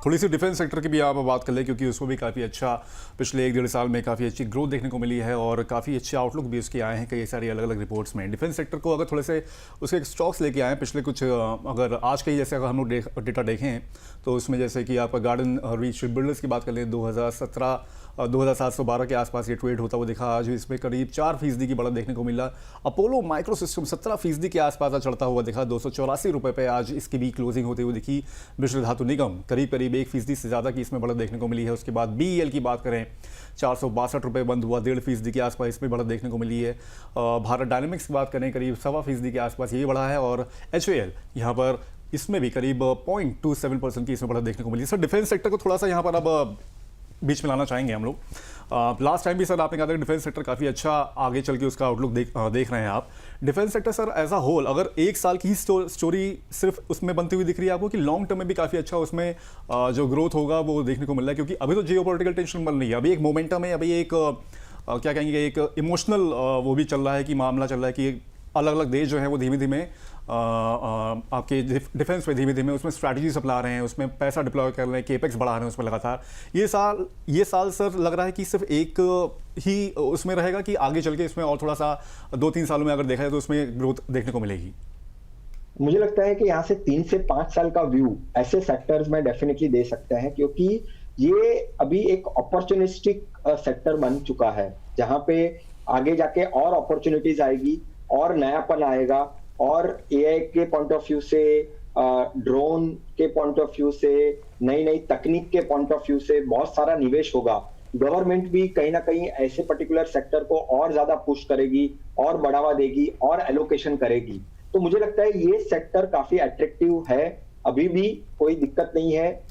थोड़ी सी defence sector की भी आप बात कर लें, क्योंकि उसमें भी काफ़ी अच्छा पिछले 1-1.5 साल में काफ़ी अच्छी ग्रोथ देखने को मिली है और काफ़ी अच्छे आउटलुक भी उसके आए हैं कई सारी अलग अलग रिपोर्ट्स में। डिफेंस सेक्टर को अगर थोड़े से उसके स्टॉक्स लेके आए हैं पिछले कुछ, अगर आज के ही जैसे अगर हम लोग डेटा देखें तो उसमें जैसे कि आपका गार्डन रीच शिप बिल्डर्स की बात कर लें, 2712 के आसपास ये ट्रेड होता हुआ दिखा। आज इसमें करीब 4% की बढ़त देखने को मिला। अपोलो माइक्रो सिस्टम 17% के आसपास आज चढ़ता हुआ दिखा, 284 रुपये पे आज इसकी भी क्लोजिंग होते हुए दिखी। मिश्र धातु निगम करीब 1% से ज़्यादा की इसमें बढ़त देखने को मिली है। उसके बाद BEL की बात करें, 462 रुपये बंद हुआ, 1.5% के आसपास इसमें बढ़त देखने को मिली है। भारत डायनेमिक्स की बात करें, करीब 1.25% के आसपास ये बढ़ा है। और HAL यहाँ पर इसमें भी करीब 0.27% की इसमें बढ़त देखने को मिली है। सर, डिफेंस सेक्टर को थोड़ा सा यहाँ पर अब बीच में लाना चाहेंगे हम लोग। लास्ट टाइम भी सर आपने कहा था कि डिफेंस सेक्टर काफ़ी अच्छा आगे चल के उसका आउटलुक देख रहे हैं आप। Defence sector sir as a whole, अगर एक साल की ही स्टोरी सिर्फ उसमें बनती हुई दिख रही है आपको, कि लॉन्ग टर्म में भी काफ़ी अच्छा उसमें जो ग्रोथ होगा वो देखने को मिल रहा है? क्योंकि अभी तो जियोपॉलिटिकल टेंशन बन रही है, अभी एक मोमेंटम है, अभी एक क्या कहेंगे, एक इमोशनल वो भी चल रहा है कि मामला चल रहा है कि अलग अलग देश जो है वो धीमे धीमे आपके डिफेंस में धीमे धीमे उसमें स्ट्रैटेजीज अपना रहे हैं, उसमें पैसा डिप्लॉय कर रहे हैं, केपेक्स बढ़ा रहे हैं उसमें लगातार। ये साल सर लग रहा है कि सिर्फ एक ही उसमें रहेगा कि आगे चल के इसमें और थोड़ा सा 2-3 सालों में अगर देखा जाए तो उसमें ग्रोथ देखने को मिलेगी? मुझे लगता है कि यहाँ से 3 से 5 साल का व्यू ऐसे सेक्टर्स में डेफिनेटली दे सकते हैं, क्योंकि ये अभी एक अपॉर्चुनिस्टिक सेक्टर बन चुका है, जहां पे आगे जाके और अपॉर्चुनिटीज आएगी और नयापन आएगा, और AI के पॉइंट ऑफ व्यू से, ड्रोन के पॉइंट ऑफ व्यू से, नई नई तकनीक के पॉइंट ऑफ व्यू से बहुत सारा निवेश होगा। गवर्नमेंट भी कहीं ना कहीं ऐसे पर्टिकुलर सेक्टर को और ज्यादा पुश करेगी और बढ़ावा देगी और एलोकेशन करेगी। तो मुझे लगता है ये सेक्टर काफी अट्रैक्टिव है, अभी भी कोई दिक्कत नहीं है।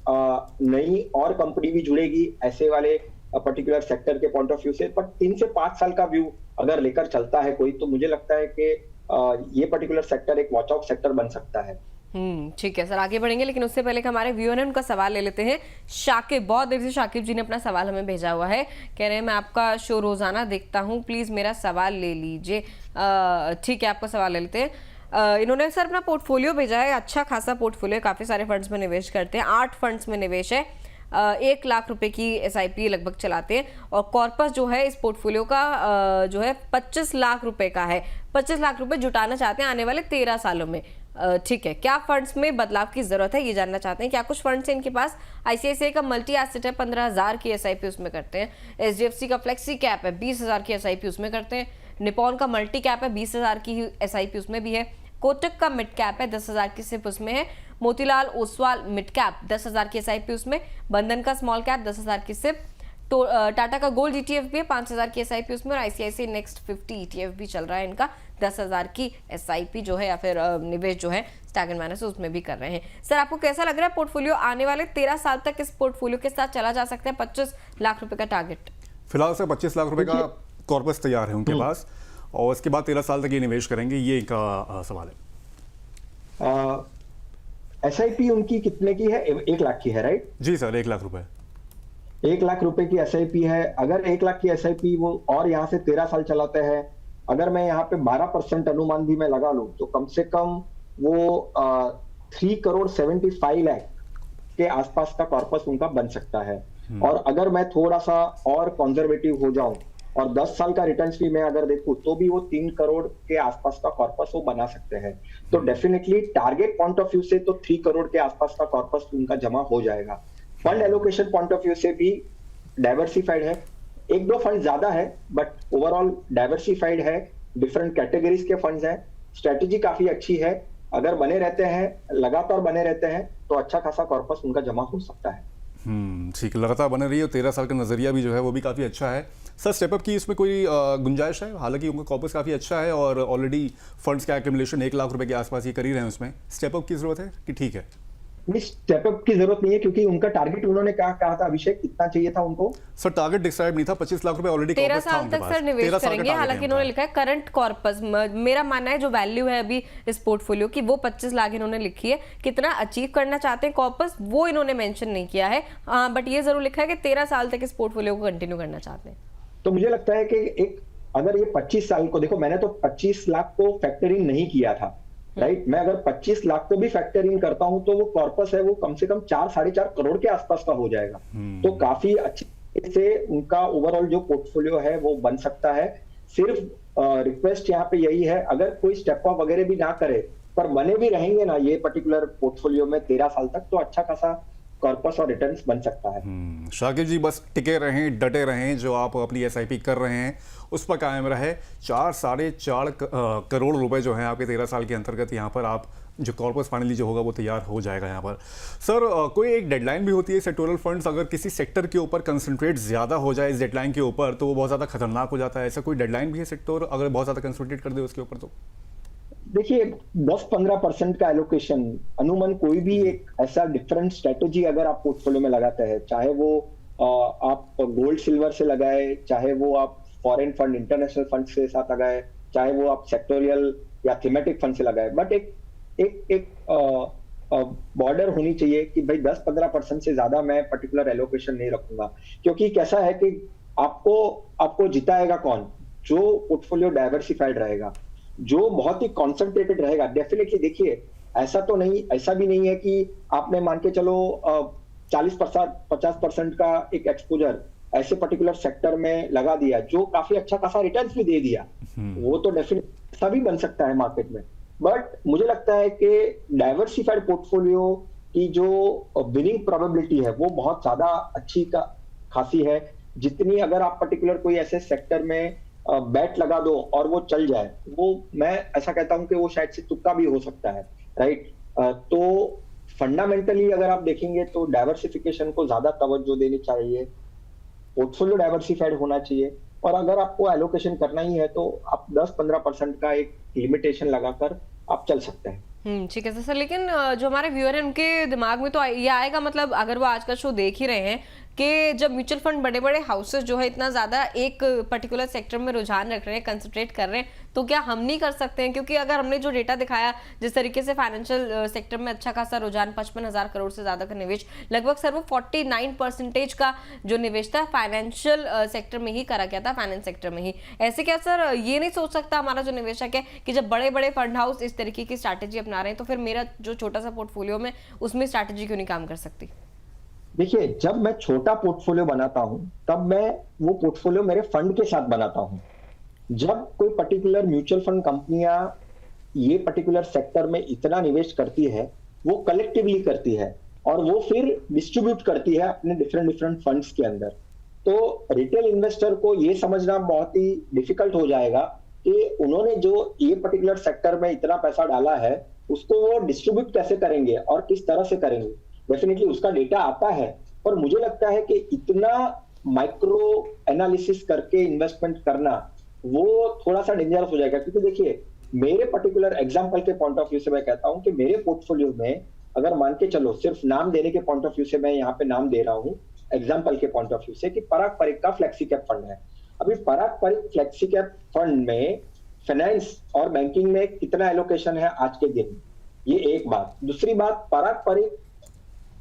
नई और कंपनी भी जुड़ेगी ऐसे वाले पर्टिकुलर सेक्टर के पॉइंट ऑफ व्यू से। पर 3 से 5 साल का व्यू अगर लेकर चलता है कोई, तो मुझे लगता है कि ये पर्टिकुलर सेक्टर एक वॉच आउट सेक्टर बन सकता है। ठीक है सर, आगे बढ़ेंगे, लेकिन उससे पहले हमारे व्यूअर हैं उनका सवाल ले लेते हैं। शाकिब, बहुत देर से शाकिब जी ने अपना सवाल हमें भेजा हुआ है, कह रहे हैं मैं आपका शो रोजाना देखता हूं, प्लीज मेरा सवाल ले लीजिए। ठीक है, आपका सवाल ले लेते हैं। इन्होंने सर अपना पोर्टफोलियो भेजा है, अच्छा खासा पोर्टफोलियो, काफी सारे फंड्स में निवेश करते हैं, 8 फंड्स में निवेश है, 1 लाख रुपए की SIP लगभग चलाते हैं, और कॉर्पस जो है इस पोर्टफोलियो का जो है 25 लाख रुपए का है। 25 लाख रुपए जुटाना चाहते हैं आने वाले 13 सालों में। ठीक है, क्या फंड्स में बदलाव की जरूरत है ये जानना चाहते हैं। क्या कुछ फंड्स हैं इनके पास? ICICI का मल्टी एसेट है, 15,000 की SIP उसमें करते हैं। HDFC का फ्लेक्सी कैप है, 20,000 की SIP उसमें करते हैं। निपॉन का मल्टी कैप है, 20,000 की SIP उसमें भी है। कोटक का मिड कैप है, 10,000 की सिप उसमें है। मोतीलाल ओसवाल मिड कैप 10,000 की SIP उसमें। बंधन का स्मॉल कैप 10,000 की सिप। तो टाटा का गोल्ड ETF भी है, 5,000 की SIP उसमें। और ICICI नेक्स्ट 50 ETF भी चल रहा है इनका, 10,000 की SIP जो है या फिर निवेश जो है स्टैगर्ड मैनर से उसमें भी कर रहे हैं। सर, आपको कैसा लग रहा है पोर्टफोलियो आने वाले 13 साल तक इस पोर्टफोलियो के साथ चला जा सकता है? 25 लाख रुपए का टारगेट फिलहाल सर 25 लाख रुपए का कॉर्पस तैयार है उनके पास, और उसके बाद 13 साल तक ये निवेश करेंगे, ये इनका सवाल है। SIP उनकी कितने की है? 1 लाख की है, राइट? जी सर, 1 लाख रुपए। 1 लाख रुपए की SIP है। अगर 1 लाख की SIP वो और यहाँ से 13 साल चलाते हैं, अगर मैं यहाँ पे 12% अनुमान भी मैं लगा लूं, तो कम से कम वो 3,75,00,000 के आसपास का कॉर्पस उनका बन सकता है। और अगर मैं थोड़ा सा और कंजर्वेटिव हो जाऊं और 10 साल का रिटर्न्स भी मैं अगर देखूं, तो भी वो 3 करोड़ के आसपास का कॉर्पस वो बना सकते हैं। तो definitely target point of view से तो 3 करोड़ के आसपास का कॉर्पस उनका जमा हो जाएगा। Fund allocation point of view से भी डाइवर्सिफाइड है, 1-2 फंड ज्यादा है, बट ओवरऑल डाइवर्सिफाइड है, डिफरेंट कैटेगरीज के फंड्स हैं। स्ट्रेटेजी काफी अच्छी है, अगर बने रहते हैं, लगातार बने रहते हैं, तो अच्छा खासा कॉर्पस उनका जमा हो सकता है। ठीक, लगातार बने रही है। 13 साल का नजरिया भी जो है वो भी काफ़ी अच्छा है। सर, स्टेपअप की इसमें कोई गुंजाइश है? हालांकि उनका कॉर्पस काफ़ी अच्छा है और ऑलरेडी फंड्स का एक्यूमुलेशन 1 लाख रुपए के आसपास ये कर ही रहे हैं, उसमें स्टेपअप की जरूरत है कि ठीक है? स्टेपअप की जरूरत नहीं है, क्योंकि उनका टारगेट उन्होंने कहा था अभिषेक, कितना चाहिए था उनको? सर, टारगेट डिसाइड नहीं था, 25 लाख रुपए ऑलरेडी 13 साल तक सर निवेश करेंगे। हालांकि इन्होंने लिखा है करंट कॉर्पस, मेरा मानना है जो वैल्यू है अभी इस पोर्टफोलियो की वो 25 लाख इन्होंने लिखी है। कितना अचीव करना चाहते हैं कॉर्पस वो इन्होंने मेंशन नहीं किया है, बट ये जरूर लिखा है कि 13 साल तक इस पोर्टफोलियो को कंटिन्यू करना चाहते हैं। तो मुझे लगता है कि एक अगर ये 25 साल को देखो, मैंने तो 25 लाख को फैक्टरिंग नहीं किया था, राइट। मैं अगर 25 लाख को भी फैक्टर इन करता हूं तो वो कॉर्पस है वो कम से कम 4-4.5 करोड़ के आसपास का हो जाएगा। तो काफी अच्छे से उनका ओवरऑल जो पोर्टफोलियो है वो बन सकता है। सिर्फ रिक्वेस्ट यहाँ पे यही है, अगर कोई स्टेप अप वगैरह भी ना करे पर बने भी रहेंगे ना ये पर्टिकुलर पोर्टफोलियो में 13 साल तक, तो अच्छा खासा कॉर्पस और रिटर्न्स बन सकता है। शाकिब जी बस टिके रहें, डटे रहें, जो आप अपनी एसआईपी कर रहे हैं उस पर कायम रहे। 4-4.5 करोड़ रुपए जो हैं आपके 13 साल के अंतर्गत यहाँ पर आप जो कॉर्पस फाइनली जो होगा वो तैयार हो जाएगा यहाँ पर। सर कोई एक डेडलाइन भी होती है सेक्टोरल फंड्स, अगर किसी सेक्टर के ऊपर कंसंट्रेट ज़्यादा हो जाए इस डेडलाइन के ऊपर तो वो बहुत ज़्यादा खतरनाक हो जाता है, ऐसा कोई डेडलाइन भी है सेक्टर अगर बहुत ज़्यादा कंसंट्रेट कर दे उसके ऊपर? तो देखिए 10-15% का एलोकेशन अनुमान कोई भी एक ऐसा डिफरेंट स्ट्रेटेजी अगर आप पोर्टफोलियो में लगाते हैं, चाहे वो आप गोल्ड सिल्वर से लगाए, चाहे वो आप फॉरेन फंड इंटरनेशनल फंड के साथ लगाए, चाहे वो आप सेक्टोरियल या थीमेटिक फंड से लगाए, बट एक बॉर्डर होनी चाहिए कि भाई 10-15% से ज्यादा मैं पर्टिकुलर एलोकेशन नहीं रखूंगा। क्योंकि कैसा है कि आपको जिताएगा कौन? जो पोर्टफोलियो डाइवर्सिफाइड रहेगा, जो बहुत ही कॉन्सेंट्रेटेड रहेगा। डेफिनेटली देखिए ऐसा भी नहीं है कि आपने मान के चलो 40-50% का एक एक्सपोजर ऐसे पर्टिकुलर सेक्टर में लगा दिया जो काफी अच्छा खासा रिटर्न्स भी दे दिया, वो तो डेफिनेटली ऐसा भी बन सकता है मार्केट में। बट मुझे लगता है कि डाइवर्सिफाइड पोर्टफोलियो की जो विनिंग प्रोबेबिलिटी है वो बहुत ज्यादा अच्छी खासी है। जितनी अगर आप पर्टिकुलर कोई ऐसे सेक्टर में बैट लगा दो और वो चल जाए, वो मैं ऐसा कहता हूं कि वो शायद से तुक्का भी हो सकता है, राइट। तो फंडामेंटली अगर आप देखेंगे तो डाइवर्सिफिकेशन को ज्यादा तवज्जो देनी चाहिए, पोर्टफोलियो डाइवर्सिफाइड होना चाहिए, और अगर आपको एलोकेशन करना ही है तो आप 10-15% का एक लिमिटेशन लगाकर आप चल सकते हैं। ठीक है सर। लेकिन जो हमारे व्यूअर हैं उनके दिमाग में तो ये आएगा, मतलब अगर वो आज का शो देख ही रहे हैं कि जब म्यूचुअल फंड बड़े बड़े हाउसेस जो है इतना ज़्यादा एक पर्टिकुलर सेक्टर में रुझान रख रहे हैं, कंसंट्रेट कर रहे हैं, तो क्या हम नहीं कर सकते हैं? क्योंकि अगर हमने जो डेटा दिखाया जिस तरीके से फाइनेंशियल सेक्टर में अच्छा खासा रुझान 55,000 करोड़ से ज़्यादा का निवेश, लगभग सर वो 49% का जो निवेश था फाइनेंशियल सेक्टर में ही करा गया था, फाइनेंस सेक्टर में ही। ऐसे क्या सर ये नहीं सोच सकता हमारा जो निवेशक है कि जब बड़े बड़े फंड हाउस इस तरीके की स्ट्रैटेजी अपना रहे हैं तो फिर मेरा जो छोटा सा पोर्टफोलियो में उसमें स्ट्रैटेजी क्यों नहीं काम कर सकती? देखिए जब मैं छोटा पोर्टफोलियो बनाता हूं तब मैं वो पोर्टफोलियो मेरे फंड के साथ बनाता हूं। जब कोई पर्टिकुलर म्यूचुअल फंड कंपनियां ये पर्टिकुलर सेक्टर में इतना निवेश करती है, वो कलेक्टिवली करती है और वो फिर डिस्ट्रीब्यूट करती है अपने डिफरेंट फंड्स के अंदर। तो रिटेल इन्वेस्टर को ये समझना बहुत ही डिफिकल्ट हो जाएगा कि उन्होंने जो ये पर्टिकुलर सेक्टर में इतना पैसा डाला है उसको वो डिस्ट्रीब्यूट कैसे करेंगे और किस तरह से करेंगे। डेफिनेटली उसका डेटा आता है, पर मुझे लगता है कि इतना माइक्रो एनालिसिस करके इन्वेस्टमेंट करना वो थोड़ा सा डेंजरस हो जाएगा। क्योंकि देखिए मेरे पर्टिकुलर एग्जांपल के पॉइंट ऑफ व्यू से मैं कहता हूं कि मेरे पोर्टफोलियो में अगर मान के चलो, सिर्फ नाम देने के पॉइंट ऑफ व्यू से मैं यहाँ पे नाम दे रहा हूँ, एग्जाम्पल के पॉइंट ऑफ व्यू से, कि पराग परिक का फ्लेक्सी कैप फंड है। अभी पराग परिक फ्लेक्सी कैप फंड में फाइनेंस और बैंकिंग में कितना एलोकेशन है आज के दिन, ये एक बात। दूसरी बात, पराग परिक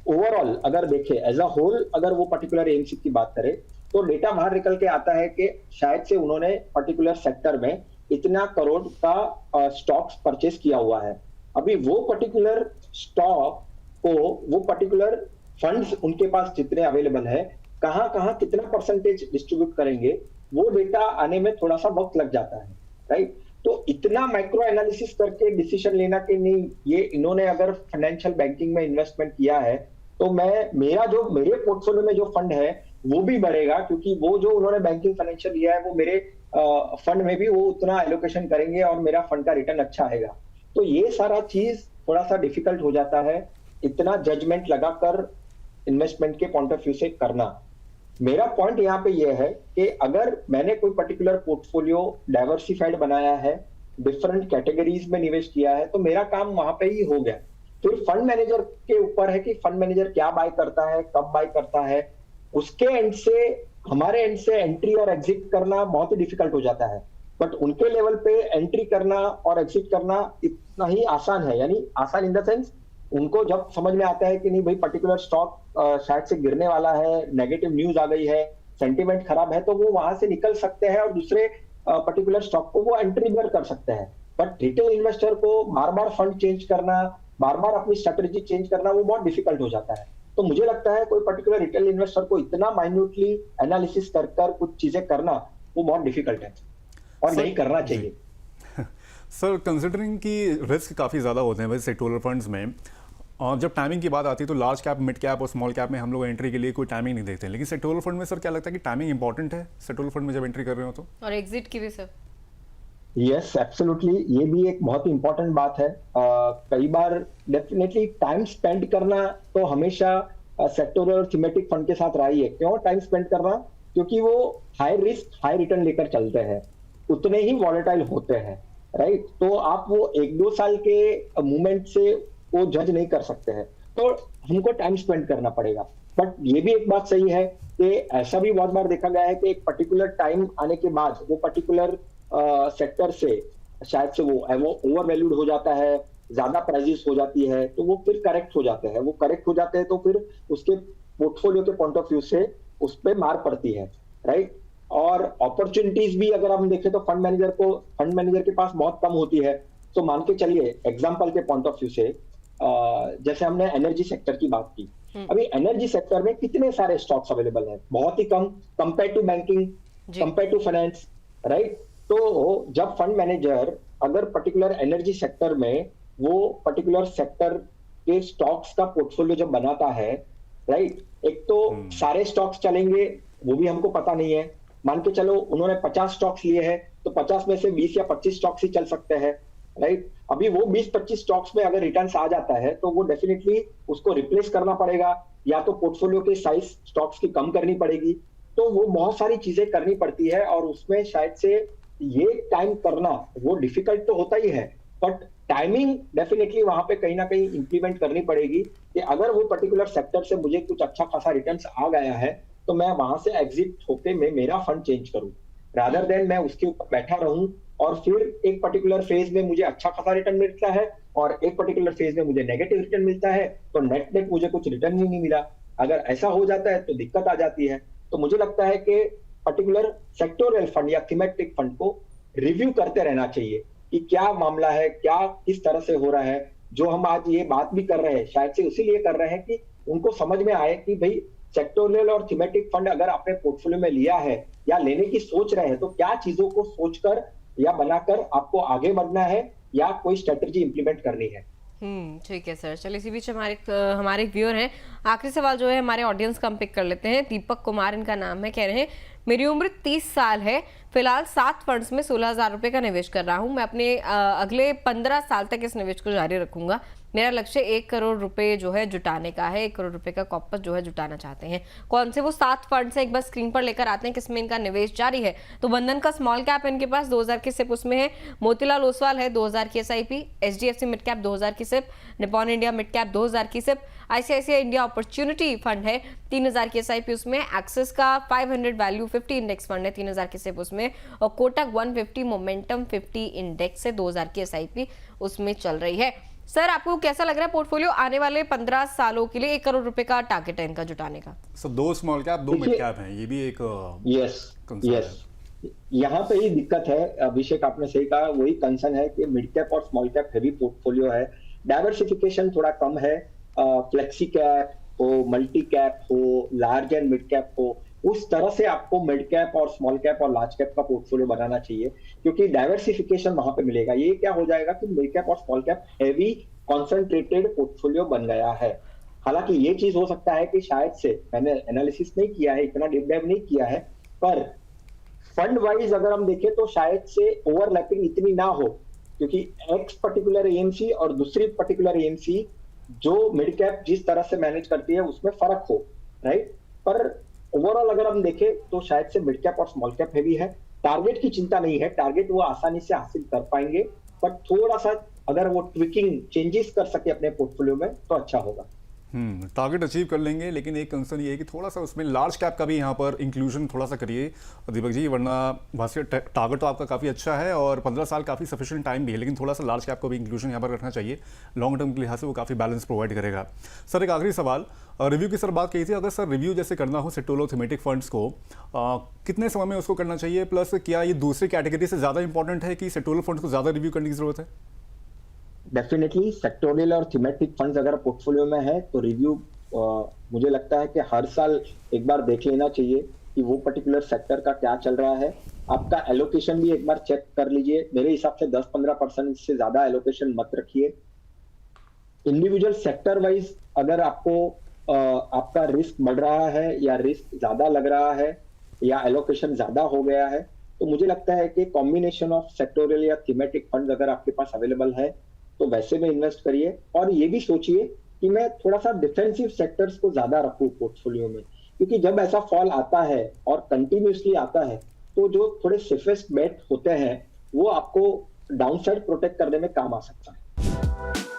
ओवरऑल अगर देखे एज अ होल, अगर वो पर्टिकुलर एएमसी की बात करें तो डेटा बाहर निकल के आता है कि शायद से उन्होंने पर्टिकुलर सेक्टर में इतना करोड़ का स्टॉक्स परचेस किया हुआ है। अभी वो पर्टिकुलर स्टॉक को, वो पर्टिकुलर फंड्स उनके पास जितने अवेलेबल है, कहां कहां कितना परसेंटेज डिस्ट्रीब्यूट करेंगे, वो डेटा आने में थोड़ा सा वक्त लग जाता है, राइट। तो इतना माइक्रो एनालिसिस करके डिसीजन लेना कि नहीं ये इन्होंने अगर फाइनेंशियल बैंकिंग में इन्वेस्टमेंट किया है तो मेरे पोर्टफोलियो में जो फंड है वो भी बढ़ेगा, क्योंकि वो जो उन्होंने बैंकिंग फाइनेंशियल लिया है वो मेरे फंड में भी वो उतना एलोकेशन करेंगे और मेरा फंड का रिटर्न अच्छा आएगा। तो ये सारा चीज थोड़ा सा डिफिकल्ट हो जाता है इतना जजमेंट लगाकर इन्वेस्टमेंट के पॉइंट ऑफ व्यू से करना। मेरा पॉइंट यहाँ पे ये है कि अगर मैंने कोई पर्टिकुलर पोर्टफोलियो डाइवर्सिफाइड बनाया है, डिफरेंट कैटेगरीज में निवेश किया है, तो मेरा काम वहां पे ही हो गया। फिर फंड मैनेजर के ऊपर है कि फंड मैनेजर क्या बाय करता है, कब बाय करता है। उसके एंड से, हमारे एंड से एंट्री और एग्जिट करना बहुत ही डिफिकल्ट हो जाता है, बट उनके लेवल पे एंट्री करना और एग्जिट करना इतना ही आसान है। यानी आसान इन द सेंस, उनको जब समझ में आता है कि नहीं भाई पर्टिकुलर स्टॉक शायद से गिरने वाला है, नेगेटिव न्यूज आ गई है, सेंटीमेंट खराब है, तो वो वहां से निकल सकते हैं और दूसरे पर्टिकुलर स्टॉक को वो एंट्री कर सकते हैं। बट रिटेल इन्वेस्टर को बार बार फंड चेंज करना, बार बार अपनी स्ट्रेटेजी चेंज करना वो बहुत डिफिकल्ट हो जाता है। तो मुझे लगता है कोई पर्टिकुलर रिटेल इन्वेस्टर को इतना माइन्यूटली एनालिसिस कर कर कुछ चीजें करना वो बहुत डिफिकल्ट है और नहीं करना चाहिए। सर, कंसिडरिंग कि रिस्क काफ़ी ज़्यादा होते हैं वैसे सेक्टोरल फंड्स में, और जब टाइमिंग की बात आती है तो लार्ज कैप, मिड कैप और स्मॉल कैप में हम लोग एंट्री के लिए कोई टाइमिंग नहीं देखते हैं, लेकिन सेक्टोरल फंड में सर क्या लगता है कि टाइमिंग इंपॉर्टेंट है सेक्टोरल फंड में जब एंट्री कर रहे हो तो? और एग्जिट की भी सर? यस, एब्सोल्युटली, ये भी एक बहुत इंपॉर्टेंट बात है। कई बार डेफिनेटली टाइम स्पेंड करना तो हमेशा सेक्टोरल और थीमेटिक फंड के साथ रहा ही है। क्यों टाइम स्पेंड करना? क्योंकि वो हाई रिस्क हाई रिटर्न लेकर चलते हैं, उतने ही वॉलेटाइल होते हैं, राइट? तो आप वो 1-2 साल के मूवमेंट से वो जज नहीं कर सकते हैं, तो हमको टाइम स्पेंड करना पड़ेगा। बट ये भी एक बात सही है कि ऐसा भी बहुत बार देखा गया है कि एक पर्टिकुलर टाइम आने के बाद वो पर्टिकुलर सेक्टर से शायद से वो ओवर वैल्यूड हो जाता है, ज्यादा प्राइसेस हो जाती है, तो वो फिर करेक्ट हो जाते हैं। वो करेक्ट हो जाते हैं तो फिर उसके पोर्टफोलियो के पॉइंट ऑफ व्यू से उस पर मार पड़ती है, राइट? और अपॉर्चुनिटीज भी अगर हम देखें तो फंड मैनेजर के पास बहुत कम होती है। तो मान के चलिए एग्जांपल के पॉइंट ऑफ व्यू से जैसे हमने एनर्जी सेक्टर की बात की, अभी एनर्जी सेक्टर में कितने सारे स्टॉक्स अवेलेबल हैं? बहुत ही कम compare to banking, compare to finance, right? तो जब फंड मैनेजर अगर पर्टिकुलर एनर्जी सेक्टर में वो पर्टिकुलर सेक्टर के स्टॉक्स का पोर्टफोलियो जब बनाता है, राइट, एक तो सारे स्टॉक्स चलेंगे वो भी हमको पता नहीं है। मान के चलो उन्होंने 50 स्टॉक्स लिए हैं तो 50 में से 20 या 25 स्टॉक्स ही चल सकते हैं, राइट? अभी वो 20-25 स्टॉक्स में अगर रिटर्न्स आ जाता है तो वो डेफिनेटली उसको रिप्लेस करना पड़ेगा, या तो पोर्टफोलियो के साइज स्टॉक्स की कम करनी पड़ेगी। तो वो बहुत सारी चीजें करनी पड़ती है और उसमें शायद से ये टाइम करना वो डिफिकल्ट तो होता ही है, बट टाइमिंग डेफिनेटली वहां पे कहीं ना कहीं इंप्लीमेंट करनी पड़ेगी कि अगर वो पर्टिकुलर सेक्टर से मुझे कुछ अच्छा खासा रिटर्न्स आ गया है तो मैं वहां से एग्जिट होके मैं मेरा फंड चेंज करूं, रादर देन मैं उसके ऊपर बैठा रहूं और फिर एक पर्टिकुलर फेज में मुझे अच्छा खासा रिटर्न मिलता है और एक पर्टिकुलर फेज में मुझे नेगेटिव रिटर्न मिलता है, तो नेट नेट मुझे कुछ रिटर्न ही नहीं मिला। अगर ऐसा हो जाता है तो दिक्कत आ जाती है। तो मुझे लगता है कि पर्टिकुलर सेक्टोरियल फंड या थीमेटिक फंड को रिव्यू करते रहना चाहिए कि क्या मामला है, क्या किस तरह से हो रहा है। जो हम आज ये बात भी कर रहे हैं शायद से इसीलिए कर रहे हैं कि उनको समझ में आए कि भाई सेक्टोरियल और थीमेटिक फंड अगर आपने पोर्टफोलियो में लिया है या लेने की सोच रहे हैं तो क्या चीजों को सोचकर या बनाकर आपको आगे बढ़ना है या कोई स्ट्रेटेजी इंप्लीमेंट करनी है। ठीक है सर। चलिए इसी बीच हमारे व्यूअर हैं, आखिरी सवाल जो है हमारे ऑडियंस का हम पिक कर लेते हैं। दीपक कुमार इनका नाम है, कह रहे हैं मेरी उम्र 30 साल है, फिलहाल 7 फंड्स में 16,000 रुपए का निवेश कर रहा हूं। मैं अपने अगले 15 साल तक इस निवेश को जारी रखूंगा। मेरा लक्ष्य 1 करोड़ रुपए जो है जुटाने का है, 1 करोड़ रुपए का कॉर्पस जो है जुटाना चाहते हैं। कौन से वो 7 फंड्स हैं एक बार स्क्रीन पर लेकर आते हैं किसमें इनका निवेश जारी है। तो बंधन का स्मॉल कैप इनके पास 2000 की सिप उसमें है, मोतीलाल ओसवाल है 2000 की SIP, HDFC मिड कैप 2000 की SIP, Nippon India mid cap 2000 की SIP, ICICI India opportunity fund है 3000 की SIP उसमें, एक्सिस का 500 वैल्यू 50 इंडेक्स फंड है 3000 की सिप उसमें, और कोटक 150 मोमेंटम 50 इंडेक्स से 2000 की SIP उसमें चल रही है। सर आपको कैसा लग रहा है पोर्टफोलियो आने वाले 15 सालों के लिए 1 करोड़ रुपए का टारगेट है इनका जुटाने का? Sir 2 small cap 2 mid cap हैं, ये भी एक यस यहाँ पे ही दिक्कत है। अभिषेक आपने सही कहा, वही कंसर्न है कि मिड कैप और स्मॉल कैप हेवी पोर्टफोलियो है, डाइवर्सिफिकेशन थोड़ा कम है। फ्लेक्सी कैप हो, मल्टी कैप हो, लार्ज एंड मिड कैप हो, उस तरह से आपको मिड कैप और स्मॉल कैप और लार्ज कैप का पोर्टफोलियो बनाना चाहिए क्योंकि डाइवर्सिफिकेशन वहां पे मिलेगा। ये क्या हो जाएगा कि मिड कैप और small cap heavy concentrated portfolio बन गया है। हालांकि ये चीज हो सकता है कि शायद से मैंने एनालिसिस नहीं किया है, इतना डीप डाइव नहीं किया है, पर फंड वाइज अगर हम देखें तो शायद से ओवरलैपिंग इतनी ना हो क्योंकि एक पर्टिकुलर एएमसी और दूसरी पर्टिकुलर एएमसी जो मिड कैप जिस तरह से मैनेज करती है उसमें फर्क हो, राइट? पर ओवरऑल अगर हम देखें तो शायद से मिड कैप और स्मॉल कैप हेवी है। टारगेट की चिंता नहीं है, टारगेट वो आसानी से हासिल कर पाएंगे, पर थोड़ा सा अगर वो ट्विकिंग चेंजेस कर सके अपने पोर्टफोलियो में तो अच्छा होगा। टारगेट अचीव कर लेंगे, लेकिन एक कंसर्न ये है कि थोड़ा सा उसमें लार्ज कैप का भी यहाँ पर इंक्लूजन थोड़ा सा करिए दीपक जी, वरना भास्कर टारगेट तो आपका काफ़ी अच्छा है और 15 साल काफ़ी सफिशिएंट टाइम भी है, लेकिन थोड़ा सा लार्ज कैप को भी इंक्लूजन यहाँ पर रखना चाहिए। लॉन्ग टर्म के लिहाज से वो काफ़ी बैलेंस प्रोवाइड करेगा। सर एक आखिरी सवाल, रिव्यू की सर बात कही थी, अगर सर रिव्यू जैसे करना हो सेक्टोरल थीमेटिक फंड्स को कितने समय में उसको करना चाहिए, प्लस क्या ये दूसरी कैटेगरी से ज़्यादा इंपॉर्टेंट है कि सेक्टोरल फंड्स को ज़्यादा रिव्यू करने की जरूरत है? डेफिनेटली सेक्टोरियल और थीमेटिक फंड्स अगर पोर्टफोलियो में है तो रिव्यू मुझे लगता है कि हर साल एक बार देख लेना चाहिए कि वो पर्टिकुलर सेक्टर का क्या चल रहा है। आपका एलोकेशन भी एक बार चेक कर लीजिए। मेरे हिसाब से 10-15% से ज्यादा एलोकेशन मत रखिए। इंडिविजुअल सेक्टर वाइज अगर आपको आपका रिस्क बढ़ रहा है या रिस्क ज्यादा लग रहा है या एलोकेशन ज्यादा हो गया है, तो मुझे लगता है कि कॉम्बिनेशन ऑफ सेक्टोरियल या थीमेटिक फंड अगर आपके पास अवेलेबल है तो वैसे में इन्वेस्ट करिए। और ये भी सोचिए कि मैं थोड़ा सा डिफेंसिव सेक्टर्स को ज्यादा रखूं पोर्टफोलियो में, क्योंकि जब ऐसा फॉल आता है और कंटिन्यूसली आता है तो जो थोड़े सेफेस्ट बेट होते हैं वो आपको डाउनसाइड प्रोटेक्ट करने में काम आ सकता है।